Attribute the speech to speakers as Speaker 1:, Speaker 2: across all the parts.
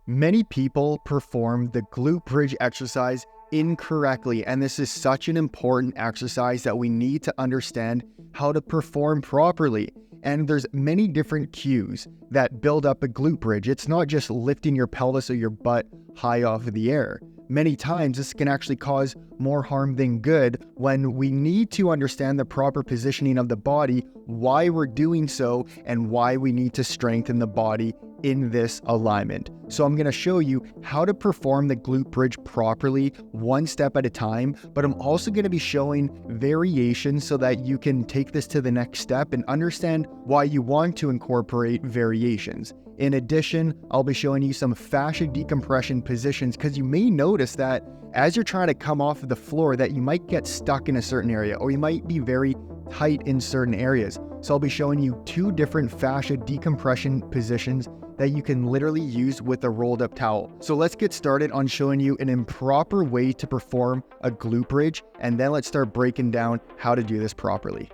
Speaker 1: Many people perform the glute bridge exercise incorrectly, and this is such an important exercise that we need to understand how to perform properly. And there's many different cues that build up a glute bridge. It's not just lifting your pelvis or your butt high off of the air. Many times this can actually cause more harm than good when we need to understand the proper positioning of the body, why we're doing so, and why we need to strengthen the body in this alignment. So I'm going to show you how to perform the glute bridge properly, one step at a time, but I'm also going to be showing variations so that you can take this to the next step and understand why you want to incorporate variations. In addition, I'll be showing you some fascia decompression positions because you may notice that as you're trying to come off of the floor that you might get stuck in a certain area or you might be very tight in certain areas. So I'll be showing you 2 different fascia decompression positions that you can literally use with a rolled up towel. So let's get started on showing you an improper way to perform a glute bridge, and then let's start breaking down how to do this properly.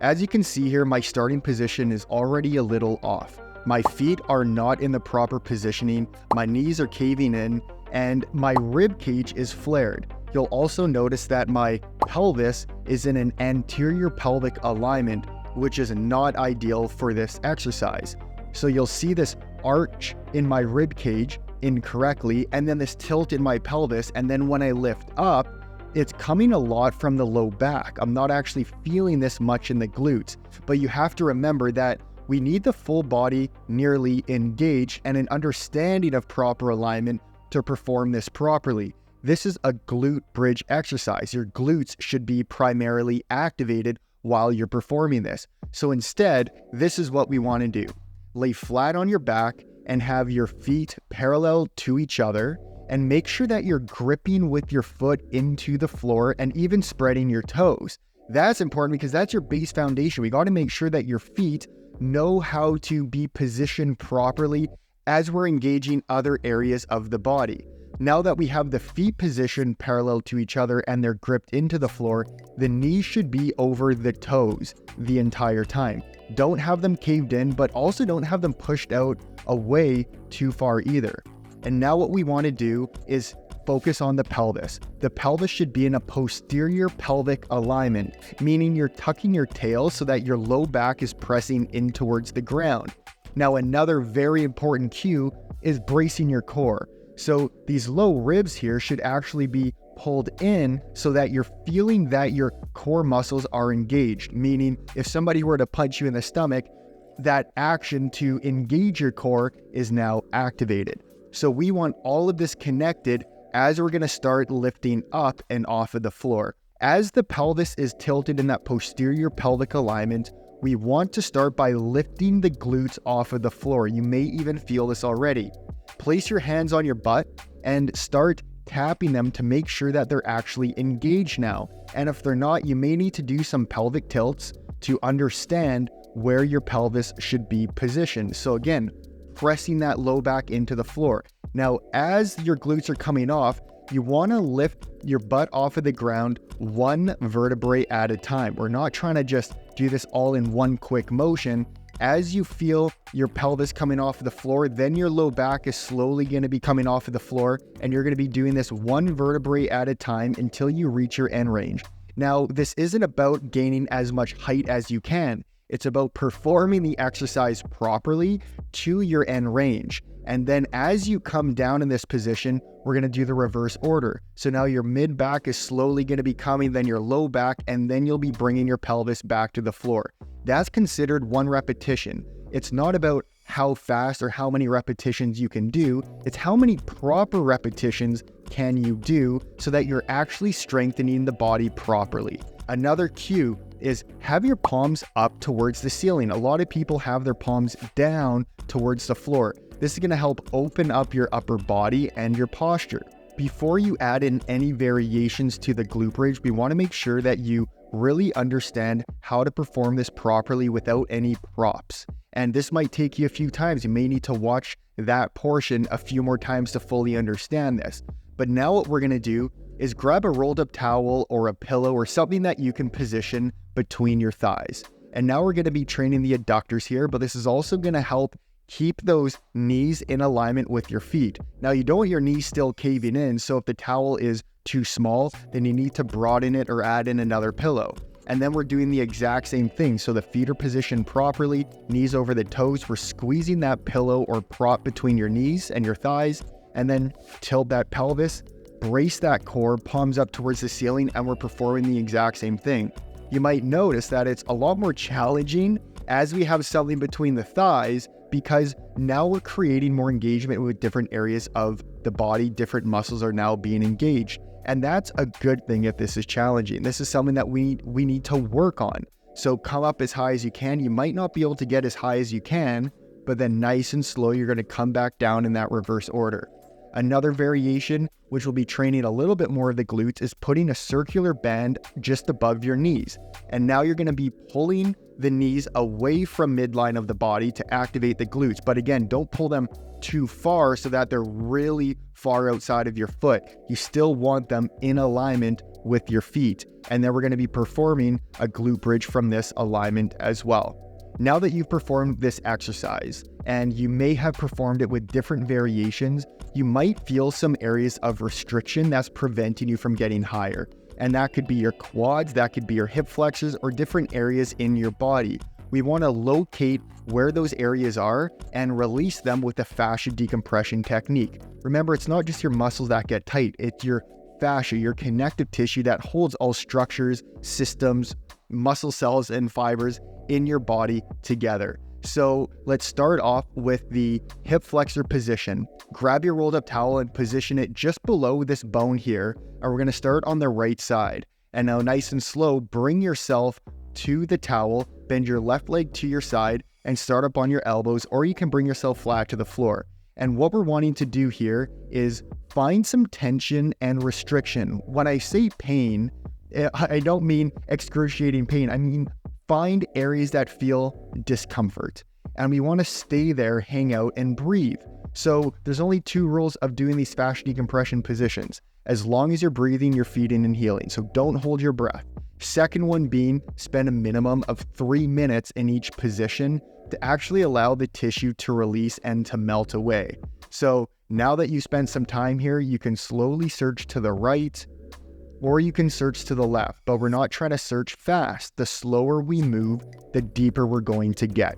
Speaker 1: As you can see here, my starting position is already a little off. My feet are not in the proper positioning, my knees are caving in, and my rib cage is flared. You'll also notice that my pelvis is in an anterior pelvic alignment, which is not ideal for this exercise. So you'll see this arch in my rib cage incorrectly, and then this tilt in my pelvis, and then when I lift up, it's coming a lot from the low back. I'm not actually feeling this much in the glutes, but you have to remember that we need the full body nearly engaged and an understanding of proper alignment to perform this properly. This is a glute bridge exercise. Your glutes should be primarily activated while you're performing this. So instead, this is what we want to do. Lay flat on your back and have your feet parallel to each other, and make sure that you're gripping with your foot into the floor and even spreading your toes. That's important because that's your base foundation. We got to make sure that your feet know how to be positioned properly as we're engaging other areas of the body. Now that we have the feet positioned parallel to each other and they're gripped into the floor, the knees should be over the toes the entire time. Don't have them caved in, but also don't have them pushed out away too far either. And now what we want to do is focus on the pelvis. The pelvis should be in a posterior pelvic alignment, meaning you're tucking your tail so that your low back is pressing in towards the ground. Now, another very important cue is bracing your core. So these low ribs here should actually be pulled in so that you're feeling that your core muscles are engaged, meaning if somebody were to punch you in the stomach, that action to engage your core is now activated. So we want all of this connected as we're going to start lifting up and off of the floor. As the pelvis is tilted in that posterior pelvic alignment, we want to start by lifting the glutes off of the floor. You may even feel this already. Place your hands on your butt and start tapping them to make sure that they're actually engaged now. And if they're not, you may need to do some pelvic tilts to understand where your pelvis should be positioned. So again, pressing that low back into the floor. Now, as your glutes are coming off, you want to lift your butt off of the ground one vertebrae at a time. We're not trying to just do this all in one quick motion. As you feel your pelvis coming off of the floor, then your low back is slowly going to be coming off of the floor, and you're going to be doing this one vertebrae at a time until you reach your end range. Now, this isn't about gaining as much height as you can. It's about performing the exercise properly to your end range. And then as you come down in this position, we're going to do the reverse order. So now your mid back is slowly going to be coming, then your low back, and then you'll be bringing your pelvis back to the floor. That's considered one repetition. It's not about how fast or how many repetitions you can do. It's how many proper repetitions can you do so that you're actually strengthening the body properly. Another cue is have your palms up towards the ceiling. A lot of people have their palms down towards the floor. This is going to help open up your upper body and your posture. Before you add in any variations to the glute bridge, we want to make sure that you really understand how to perform this properly without any props. And this might take you a few times. You may need to watch that portion a few more times to fully understand this. But now what we're going to do is grab a rolled up towel or a pillow or something that you can position between your thighs. And now we're going to be training the adductors here, but this is also going to help keep those knees in alignment with your feet. Now, you don't want your knees still caving in, so if the towel is too small, then you need to broaden it or add in another pillow. And then we're doing the exact same thing. So the feet are positioned properly, knees over the toes. We're squeezing that pillow or prop between your knees and your thighs, and then tilt that pelvis, brace that core, palms up towards the ceiling, and we're performing the exact same thing. You might notice that it's a lot more challenging as we have something between the thighs, because now we're creating more engagement with different areas of the body. Different muscles are now being engaged. And that's a good thing if this is challenging. This is something that we need to work on. So come up as high as you can. You might not be able to get as high as you can, but then nice and slow, you're going to come back down in that reverse order. Another variation, which will be training a little bit more of the glutes, is putting a circular band just above your knees. And now you're going to be pulling the knees away from midline of the body to activate the glutes. But again, don't pull them too far so that they're really far outside of your foot. You still want them in alignment with your feet. And then we're going to be performing a glute bridge from this alignment as well. Now that you've performed this exercise, and you may have performed it with different variations, you might feel some areas of restriction that's preventing you from getting higher. And that could be your quads, that could be your hip flexors, or different areas in your body. We want to locate where those areas are and release them with the fascia decompression technique. Remember, it's not just your muscles that get tight, it's your fascia, your connective tissue that holds all structures, systems, muscle cells, and fibers in your body together. So let's start off with the hip flexor position. Grab your rolled up towel and position it just below this bone here. And we're going to start on the right side. And now nice and slow, bring yourself to the towel, bend your left leg to your side, and start up on your elbows, or you can bring yourself flat to the floor. And what we're wanting to do here is find some tension and restriction. When I say pain, I don't mean excruciating pain. I mean, find areas that feel discomfort. And we want to stay there, hang out, and breathe. So there's only 2 rules of doing these fascia decompression positions. As long as you're breathing, you're feeding and healing. So don't hold your breath. Second one being, spend a minimum of 3 minutes in each position to actually allow the tissue to release and to melt away. So now that you spend some time here, you can slowly search to the right, or you can search to the left, but we're not trying to search fast. The slower we move, the deeper we're going to get.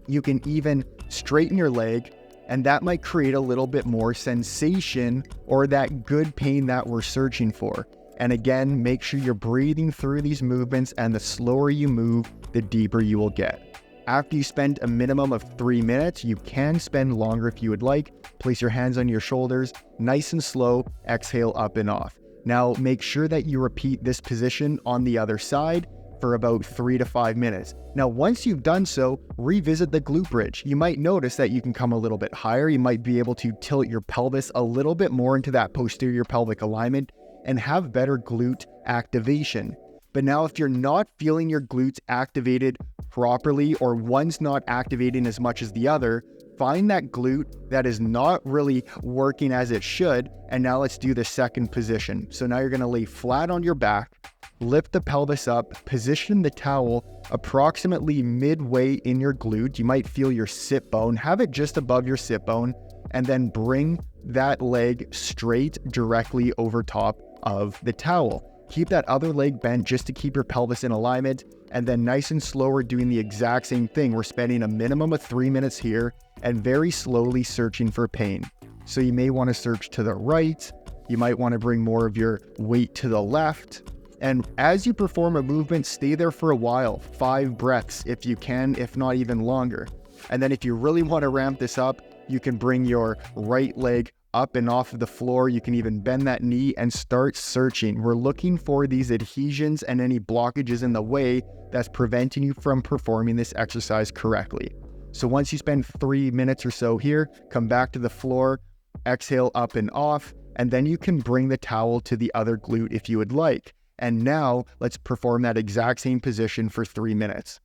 Speaker 1: You can even straighten your leg, and that might create a little bit more sensation or that good pain that we're searching for. And again, make sure you're breathing through these movements, and the slower you move, the deeper you will get. After you spend a minimum of 3 minutes, you can spend longer if you would like. Place your hands on your shoulders, nice and slow, exhale up and off. Now, make sure that you repeat this position on the other side for about 3 to 5 minutes. Now, once you've done so, revisit the glute bridge. You might notice that you can come a little bit higher. You might be able to tilt your pelvis a little bit more into that posterior pelvic alignment and have better glute activation. But now, if you're not feeling your glutes activated properly, or one's not activating as much as the other, find that glute that is not really working as it should. And now let's do the second position. So now you're going to lay flat on your back, lift the pelvis up, position the towel approximately midway in your glute. You might feel your sit bone, have it just above your sit bone, and then bring that leg straight directly over top of the towel. Keep that other leg bent just to keep your pelvis in alignment. And then nice and slow, we're doing the exact same thing. We're spending a minimum of 3 minutes here and very slowly searching for pain. So you may want to search to the right. You might want to bring more of your weight to the left. And as you perform a movement, stay there for a while, 5 breaths if you can, if not even longer. And then if you really want to ramp this up, you can bring your right leg up and off of the floor. You can even bend that knee and start searching. We're looking for these adhesions and any blockages in the way that's preventing you from performing this exercise correctly. So once you spend 3 minutes or so here, come back to the floor, exhale up and off, and then you can bring the towel to the other glute if you would like. And now let's perform that exact same position for 3 minutes.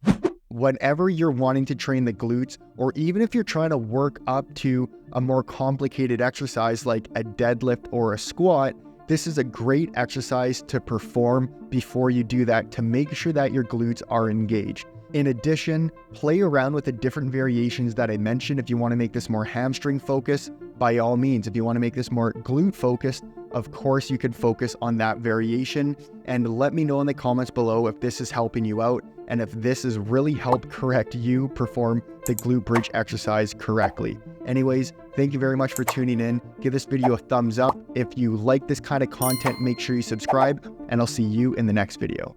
Speaker 1: Whenever you're wanting to train the glutes, or even if you're trying to work up to a more complicated exercise like a deadlift or a squat, this is a great exercise to perform before you do that to make sure that your glutes are engaged. In addition, play around with the different variations that I mentioned. If you want to make this more hamstring focused, by all means. If you want to make this more glute focused, of course you could focus on that variation. And let me know in the comments below if this is helping you out and if this has really helped correct you perform the glute bridge exercise correctly. Anyways, thank you very much for tuning in. Give this video a thumbs up. If you like this kind of content, make sure you subscribe, and I'll see you in the next video.